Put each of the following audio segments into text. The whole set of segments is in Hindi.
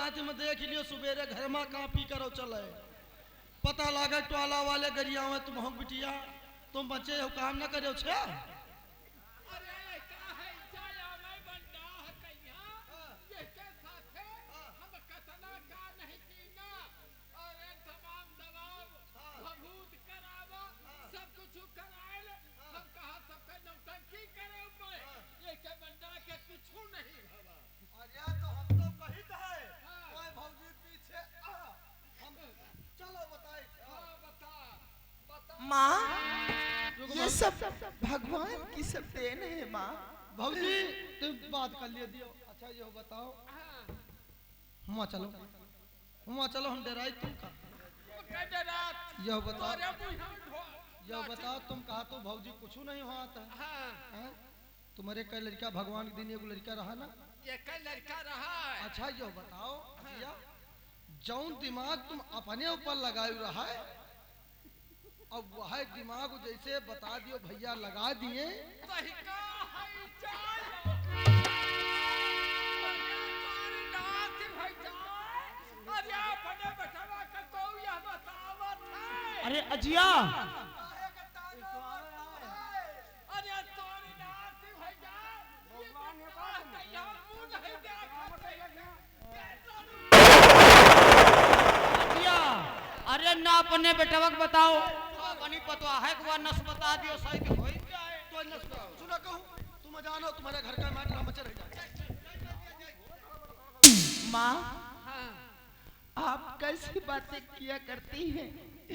रात में देख लियो सुबेरे घर में कहाँ पी करो चले पता लागे टोला वाले गरिया में तुम हो बिटिया तुम बच्चे हो काम न करे छे माँ ये सब भगवान की सब देन है माँ। भौजी तुम बात कर लिए दियो अच्छा ये बताओ हुआ चलो हम डराई तुम का यह बताओ तुम कहा तो भौजी कुछ नहीं हुआ था तुम्हारे कई लड़का भगवान के दिन एक लड़का रहा ना ये कई लड़का रहा है। अच्छा यो बताओ भैया जौन दिमाग तुम अपने ऊपर लगाए रहा है अब वह दिमाग जैसे बता दियो भैया लगा दिए अरे अजिया अरे ना अपने बेटवक बताओ अपनी पतवा है कि वह नस बता दियो सही हो जाए तो नस सुना कहूं तुम जानो तुम्हारे घर का मैटर मचर रह जाए माँ आप कैसी बातें किया करती हैं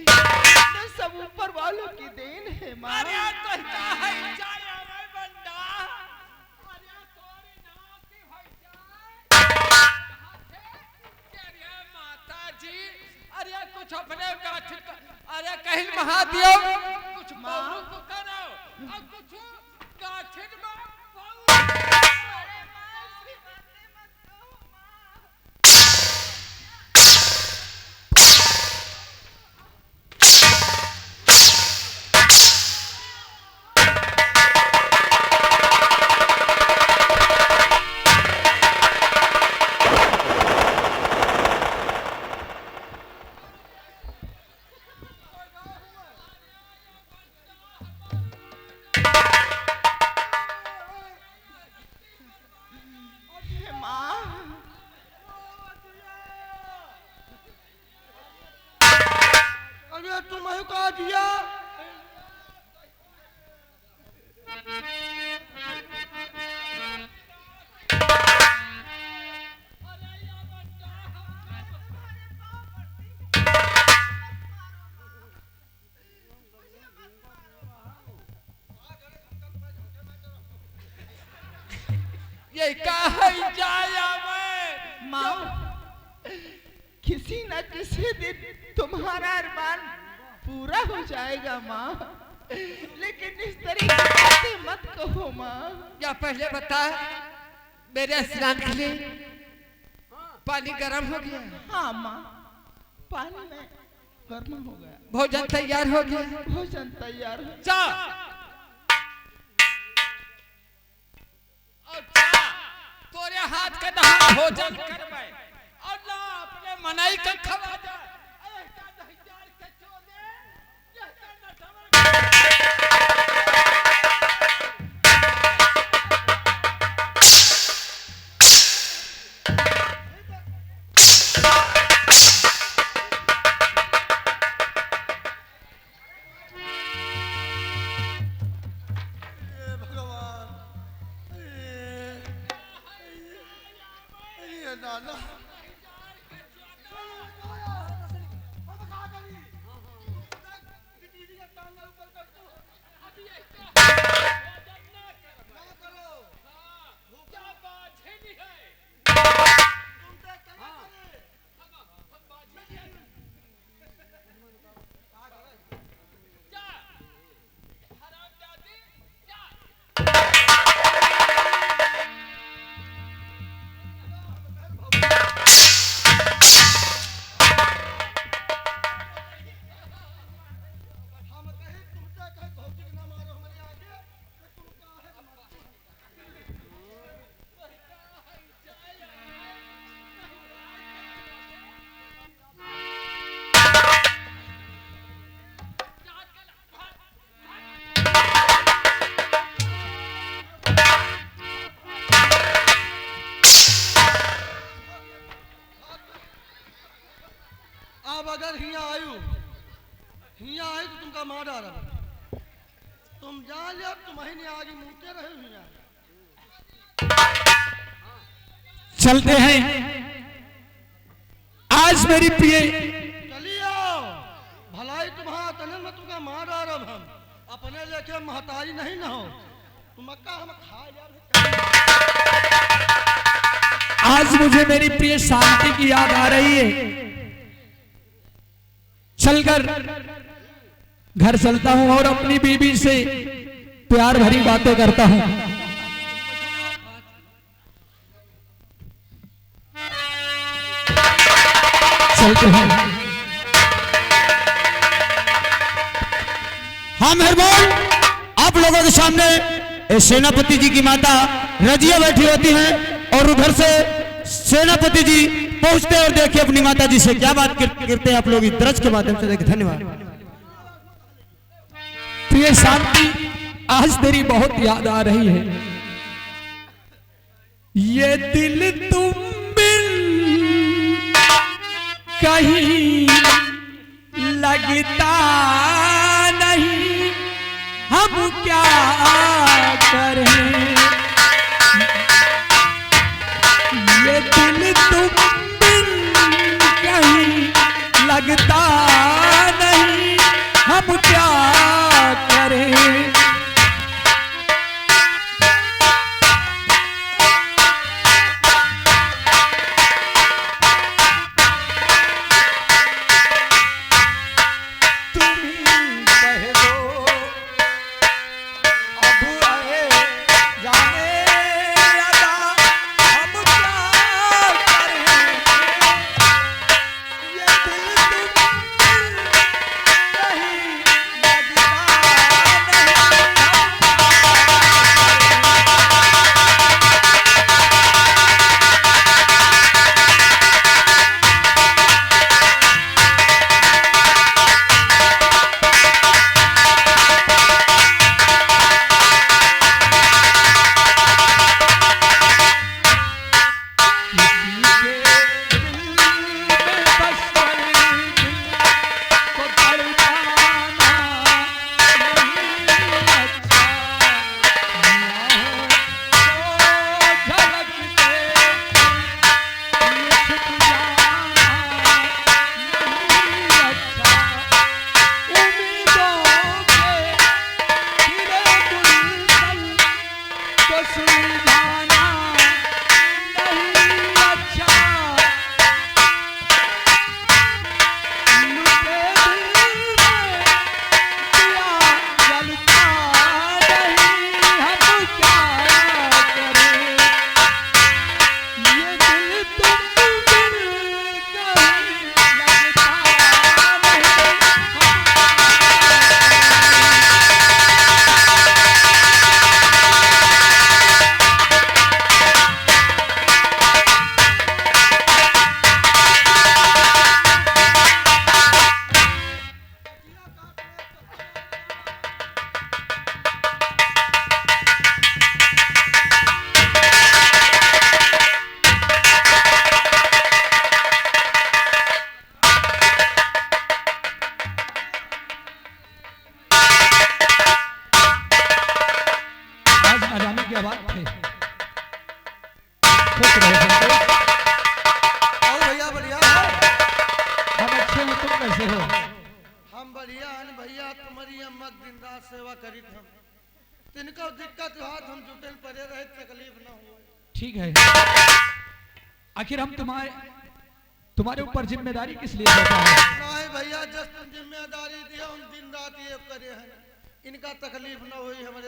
तो सब ऊपर वालों की देन है माँ। कुछ अपने अरे कहीं महादेव कुछ मारू तो करो और कुछ गाठिन में ये कहा जाया मैं माँ किसी न किसी दिन तुम्हारा अरमान पूरा हो जाएगा माँ लेकिन इस तरीके की बातें मत कहो माँ। या पहले बता मेरे स्नान के लिए पानी गर्म हो गया। हाँ माँ पानी में गर्म हो गया भोजन तैयार हो गया भोजन तैयार हो जा तोरे हाथ के नहा भोजन करवाए और ना अपने मनाई का खवा जा तुमका मार डाला तुम जा लिया तुम्हें आगे मुँहते रहे हुए यार। चलते हैं आज मेरी प्रिय चलिए आओ भलाई तुम्हारा तने में तुमका मार डाला हम अपने लेके महतारी नहीं न हो तुम अक्का हम खा यार। आज मुझे मेरी प्रिय शांति की याद आ रही है। चलकर घर चलता हूं और अपनी बीवी से प्यार भरी बातें करता हूं। चलते हैं। हाँ मेहरबान, आप लोगों के सामने सेनापति जी की माता रजिया बैठी होती हैं और उधर से सेनापति जी पहुंचते हैं और देखिए अपनी माता जी से क्या बात करते हैं। आप लोग इस दृश्य के माध्यम से देखिए। धन्यवाद। प्रिय शांति, आज तेरी बहुत याद आ रही है। ये दिल तुम बिन कहीं लगता नहीं, हम क्या करें। ये दिल तुम बिन कहीं लगता नहीं, हम क्या करें। सेवा करी हम तिनका दिक्कत हाथ हम जुटन पड़े रहे तकलीफ ना हो। ठीक है, आखिर हम तुम्हारे ऊपर जिम्मेदारी किस लिए देता है? नहीं भैया, जिस तुम जिम्मेदारी दिया उन दिन रात ये करे हैं, इनका तकलीफ ना हुई हमारे।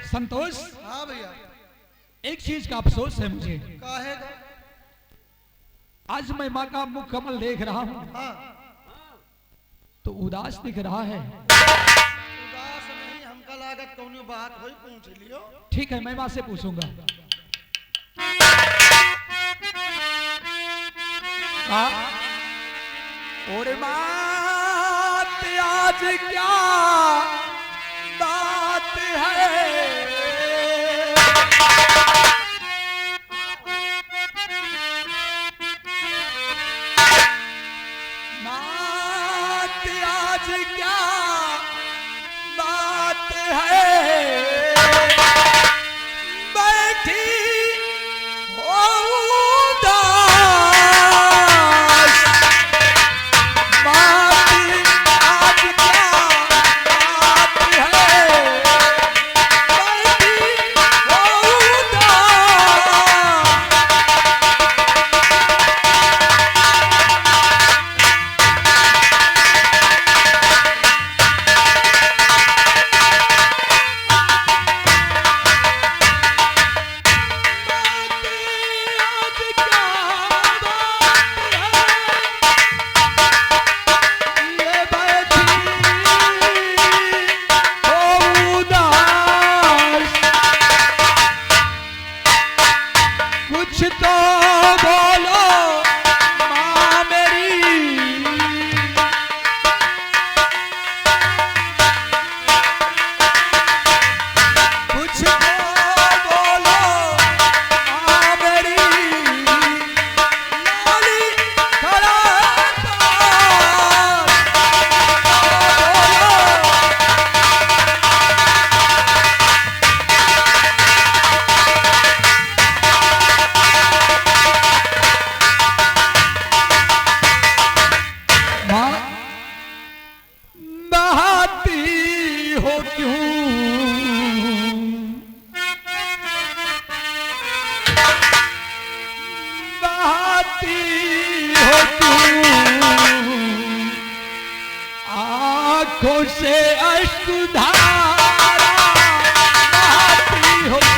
संतोष, हाँ भैया, एक चीज का अफसोस है मुझे। काहेगा? आज मैं माँ का मुख कमल देख रहा हूँ, हाँ, तो उदास दिख रहा है। उदास नहीं, हमका लागत कौन बात हुई, पूछ लियो। ठीक है, मैं माँ से पूछूंगा। और बात आज क्या बात है, बात आज क्या बहाती हो तू आंखों से अश्रुधारा, बहाती हो तू।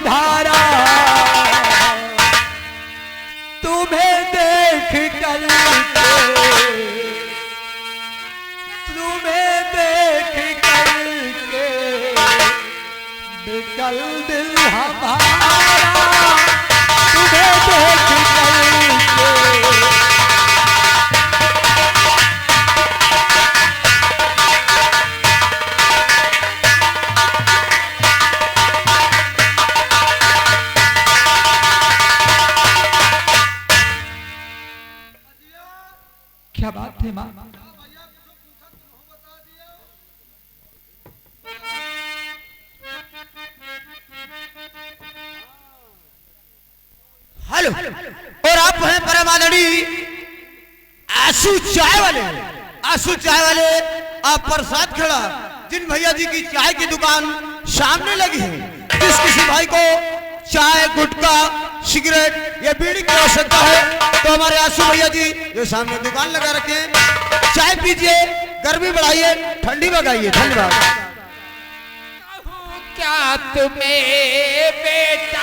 धारा तुम्हें देख कर के बिकल दिल हमारा, तुम्हें देख कर के। क्या बात है माँ? हेलो, और आप हैं परम आदरणीय आंसू चाय वाले। आंसू चाय वाले, आप प्रसाद खड़ा जिन भैया जी की चाय की दुकान सामने लगी है, जिस किसी भाई को चाय, गुटखा, सिगरेट या बीड़ी की आवश्यकता है तो हमारे आंसू भैया जी जो सामने दुकान लगा रखे हैं, चाय पीजिए, गर्मी बढ़ाइए, ठंडी भगाइए। धन्यवाद। क्या तुम्हें बेटा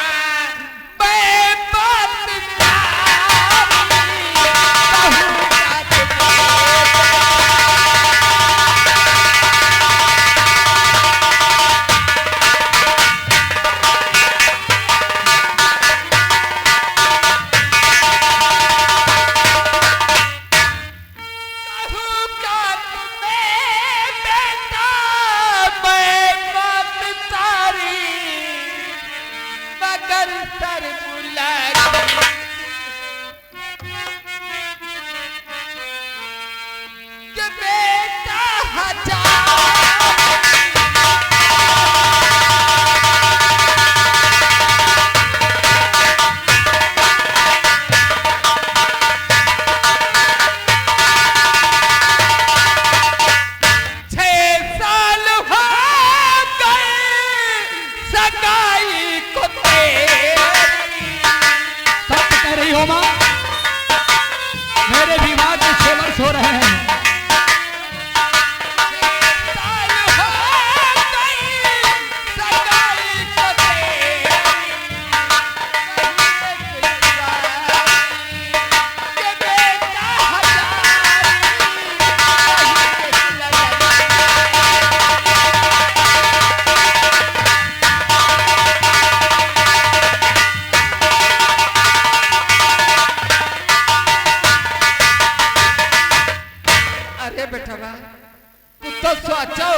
तो सोचो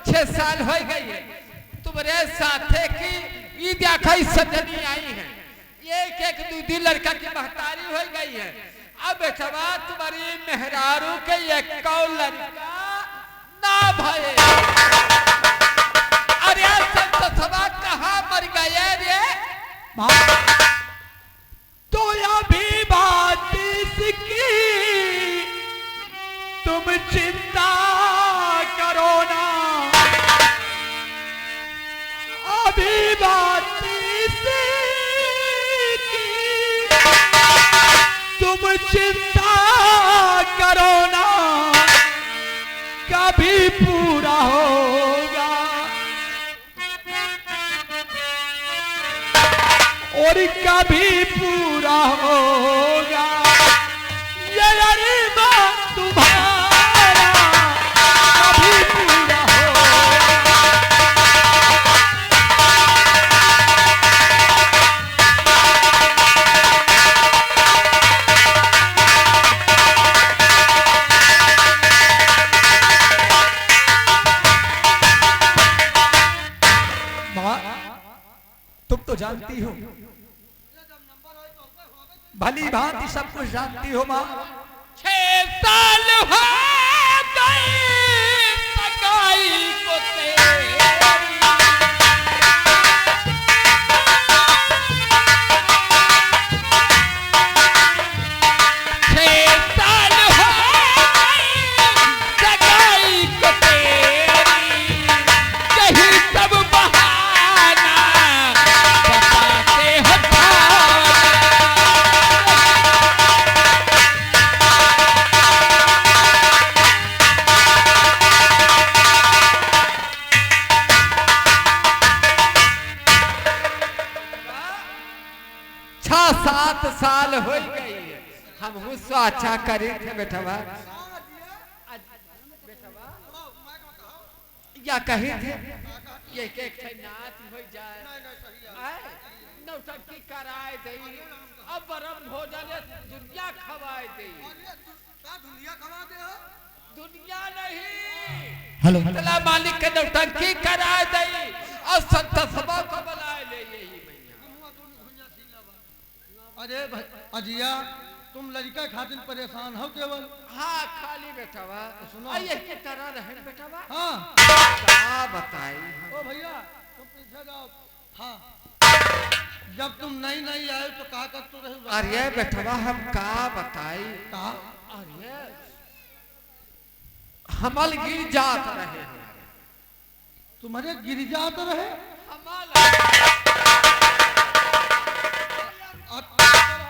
6 साल हो गई है तुम्हारे साथे की ई देखा सजनी आई है, एक एक दूधी लड़का की महतारी हो गई है। अब बेटवा तुम्हारी मेहरारू के एक लड़का ना भये। अरे संत सभा कहाँ मर गए रे तो अभी बात इसकी तुम चिंता करो ना, अभी बात इसकी तुम चिंता करो ना, कभी पूरा होगा और कभी पूरा होगा ये अरमान तुम्हारा, कभी पूरा होगा। माँ तुम तो जानती हो, भली भांति सब कुछ जानती हो माँ। 6 साल हो गए सगाई को तेरी। 6 साल हो गए सगाई को तेरी, यही सब बहाना बताते हो तारे। छह 7 साल हो गई हम हुस्सा अच्छा करे थे बेटवा। या कहे थे ये के नाच हो जाए आए नौटंकी कराए दे, अब बरम भोजन दुनिया खवाए दे। दुनिया नहीं हेलो तला मालिक के नौटंकी कराए दे और संत सभा को बुलाए ले। यही अरे भाई अजिया तुम लड़का खातिर परेशान हो केवल। हाँ खाली बेटवा सुनो। ये की तरह रहे बेटवा। हाँ क्या बताई ओ भैया तुम पीछे जाओ। हाँ जब तुम नई नई आए तो का कर तू रहे? अरे बेटवा हम का बताई का अरे हमल गिर जात रहे तुम्हारे गिरिजा तो रहे।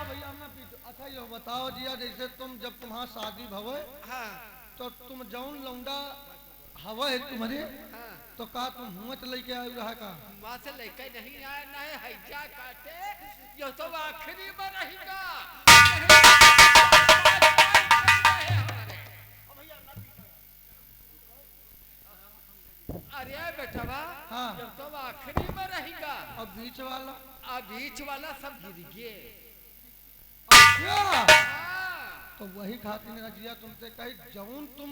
भैया मैं अच्छा ये बताओ जिया, जैसे तुम जब तुम्हारा शादी भवे हाँ तो तुम जौन लौंडा हवा है तुम्हारे हाँ तो का तुम हुआ लेके आए रहा का? माँ से लेके नहीं आए नहीं हैजा काटे ये तो आखिरी में रहेगा। अरे बेटवा हाँ। ये तो आखिरी में रहेगा। और बीच वाला अब बीच वाला सब गिर गए। अच्छा हाँ। तो वही खातिर रजिया तुमसे कही जौन तुम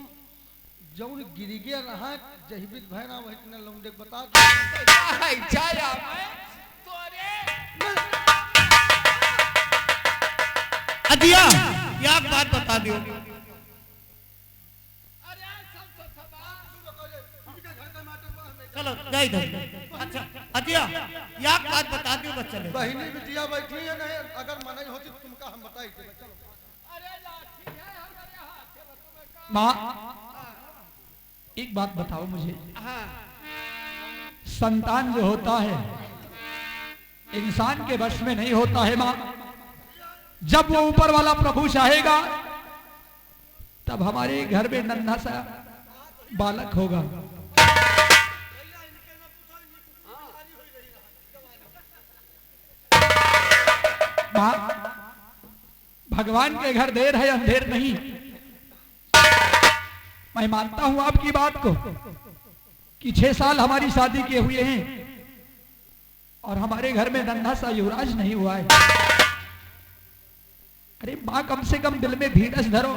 जौन गिरी गया रहा जहीबित भैना वही तुमने लौंडे को बता जाया मैं तो अरे अदिया क्या बात बता दियो। अरे सब तो सभा चलो जाइए इधर। अच्छा अदिया क्या बात बता दियो बच्चा ले। बहनी बिटिया बैठी है नहीं, अगर मनाई होती तो तुमका हम बताई थे। चलो अरे लाठी है हमारे हाथ में तुम्हें का। माँ एक बात बताओ मुझे, हाँ संतान जो होता है इंसान के वश में नहीं होता है माँ। जब वो ऊपर वाला प्रभु चाहेगा तब हमारे घर में नन्हा सा बालक होगा। माँ भगवान के घर देर है अंधेर नहीं। मैं मानता हूं आपकी बात को कि 6 साल हमारी शादी के हुए हैं और हमारे घर में नन्हा सा युवराज नहीं हुआ है। अरे माँ कम से कम दिल में धीरज धरो,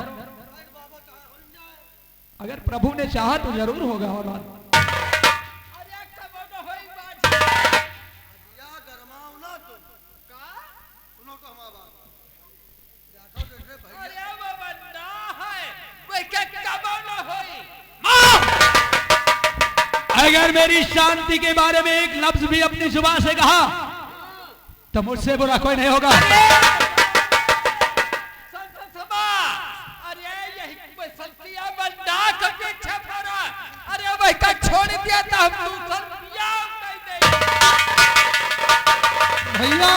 अगर प्रभु ने चाहा तो जरूर होगा और बात। अरे कब न होई बात या गरमाओ ना तुम का। सुनो तो हमारा बात देखो जैसे भैया अरे वो बंदा है वो क्या कब न होई। अगर मेरी शांति के बारे में एक लफ्ज भी अपनी जुबान से कहा तो मुझसे बुरा कोई नहीं होगा। संत सभा अरे यही कोई संतिया बंदा के पीछे पड़ा। अरे वही का छोड़ दिया था हम दूसर बियाह नहीं दे। भैया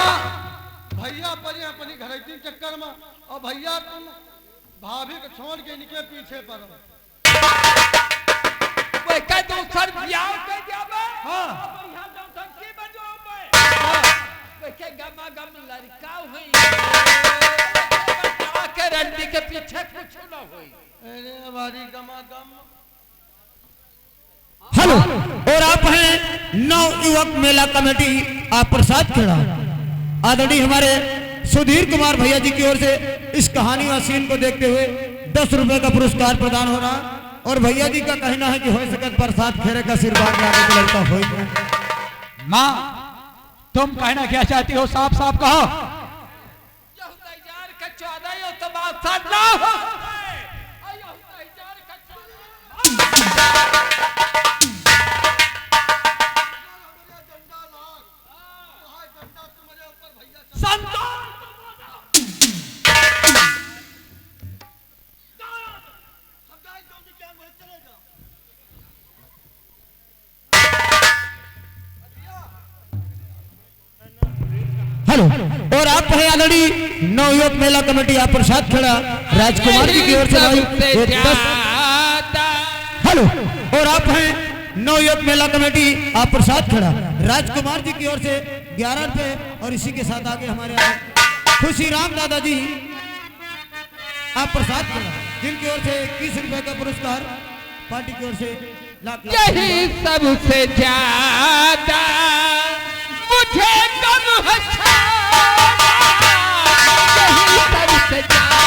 भैया पड़े अपनी घरेती चक्कर में और भैया तुम भाभी को छोड़ के इनके पीछे पड़ो। वही का दूसर बियाह कर दिया बे। हाँ बढ़िया नौटंकी बजो बे। वही के गमा गम लड़का हुई बंदा के रंडी के पीछे कुछ न हुई। अरे हमारी गमा गम हेलो और आप हैं नव युवक मेला कमेटी आप प्रसाद खेड़ा। आदरणीय हमारे सुधीर कुमार भैया जी की ओर से इस कहानी और सीन को देखते हुए 10 रुपए का पुरस्कार प्रदान हो रहा और भैया जी का कहना है कि हो सकत प्रसाद खेरे का आशीर्वाद लाने को लड़का हो। माँ तुम कहना क्या चाहती हो, साफ साफ कहो। जो तैयार के 14 तो बात ना हो। हेलो। और आप हैं ऑलरेडी नवयुवक मेला कमेटी आप प्रसाद खेड़ा राजकुमार जी की ओर से भाई ये 10। हेलो। और आप हैं नवयुवक मेला कमेटी आप प्रसाद खेड़ा राजकुमार जी की ओर से 11 रुपए। और इसी के साथ आगे हमारे खुशी राम दादाजी आप प्रसाद खेड़ा जिनकी ओर से 21 रुपए का पुरस्कार पार्टी की ओर से लाख यही सबसे ज्यादा मुझे गम है यही सबसे ज्यादा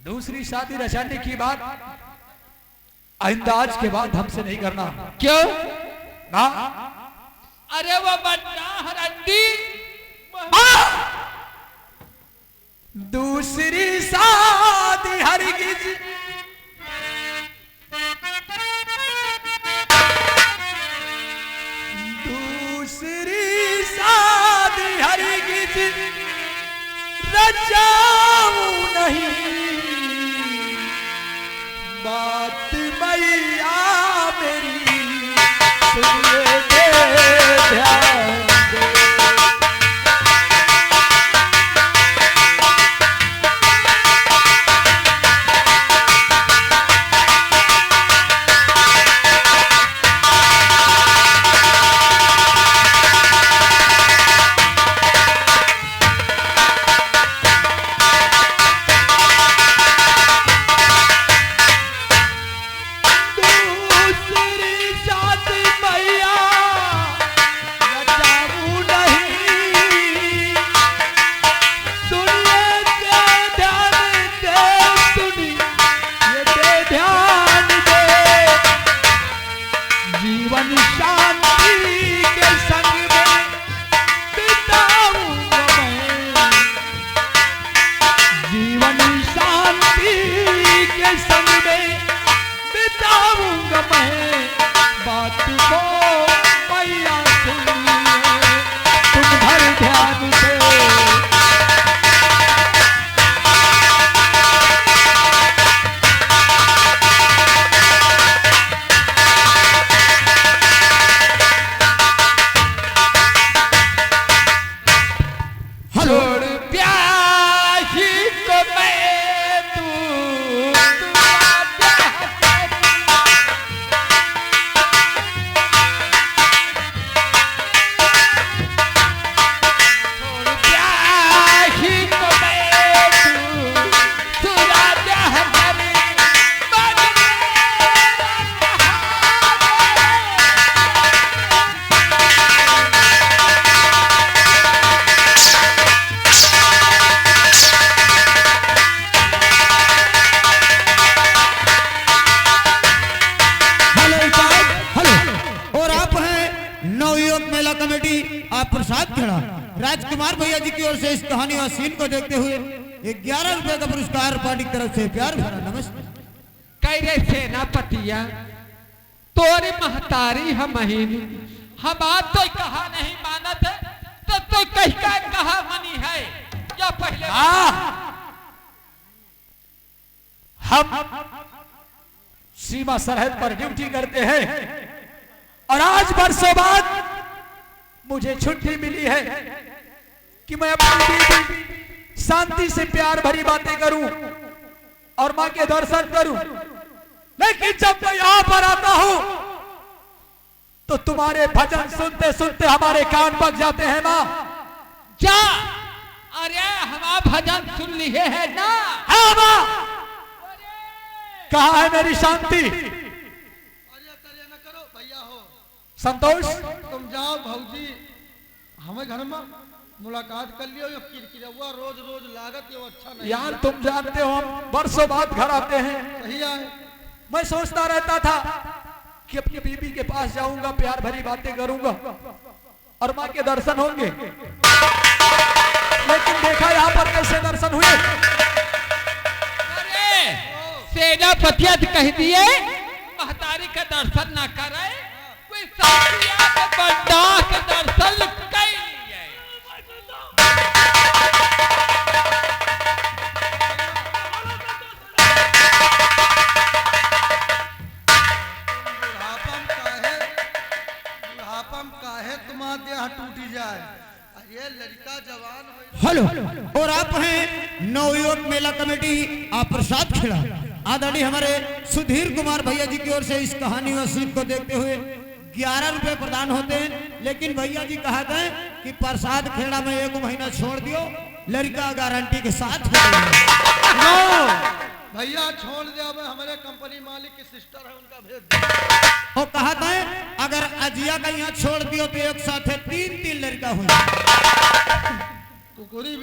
दूसरी शादी रचाने की बात आइंदा आज के बाद हमसे नहीं करना। क्यों? ना अरे वो बन्ना हरंडी दूसरी शादी हरगिज दूसरी शादी हरगिज रचाऊं नहीं बात मैया मेरी सुनिए ध्यान दे। राजकुमार भैया जी की ओर से इस कहानी और सीन को देखते हुए 11 रुपए का पुरस्कार पार्टी की तरफ से प्यार भरा नमस्ते। कह रहे सेनापतिया तोरी महतारी हम महीनी हम बात तो कहा नहीं मानत है तो कह का कहा मनी है या पहले हम सीमा सरहद पर ड्यूटी करते हैं और आज बरसों बाद मुझे छुट्टी मिली है कि मैं अपनी बीवी शांति से प्यार भरी बातें करूं और मां के दर्शन करूं। लेकिन जब मैं यहां पर आता हूं तो तुम्हारे भजन सुनते सुनते हमारे कान पक जाते हैं मां। जा अरे हम भजन सुन लिए है ना। हाँ मां कहाँ है मेरी शांति? अरे न करो भैया हो, संतोष, तुम जाओ भौजी हमें घर में मुलाकात कर लियो। ये किरकिरवा रोज रोज लागत ये अच्छा नहीं। यार तुम जानते हो हम वर्षों बाद घर आते हैं। सही आए। मैं सोचता रहता था कि अपनी बीबी के पास जाऊंगा, प्यार भरी बातें करूंगा और मां के दर्शन होंगे, लेकिन देखा यहाँ पर कैसे दर्शन हुए। अरे सेनापतिया कह दिए महतारी का दर्शन ना करे, कोई साथिया के बंदा के दर्शन कई लिए। बुढ़ापम काहे तुम्हारा देह टूटी जाए। ये लड़का जवान हो। हेलो, और आप हैं नवयुवक मेला कमेटी आप प्रसाद खेड़ा। आदरणीय हमारे सुधीर कुमार भैया जी की ओर से इस कहानी व सीख को देखते हुए 11 रुपए प्रदान होते हैं। लेकिन भैया जी कहा गए कि प्रसाद खेड़ा में 1 महीना छोड़ दियो, लड़का गारंटी के साथ भैया छोड़ दे। अब हमारे कंपनी मालिक की सिस्टर है, उनका भेज दो। और कहा था अगर अजिया का यहाँ छोड़ दियो तो एक साथ 3-3 लड़का हो। कुकुरी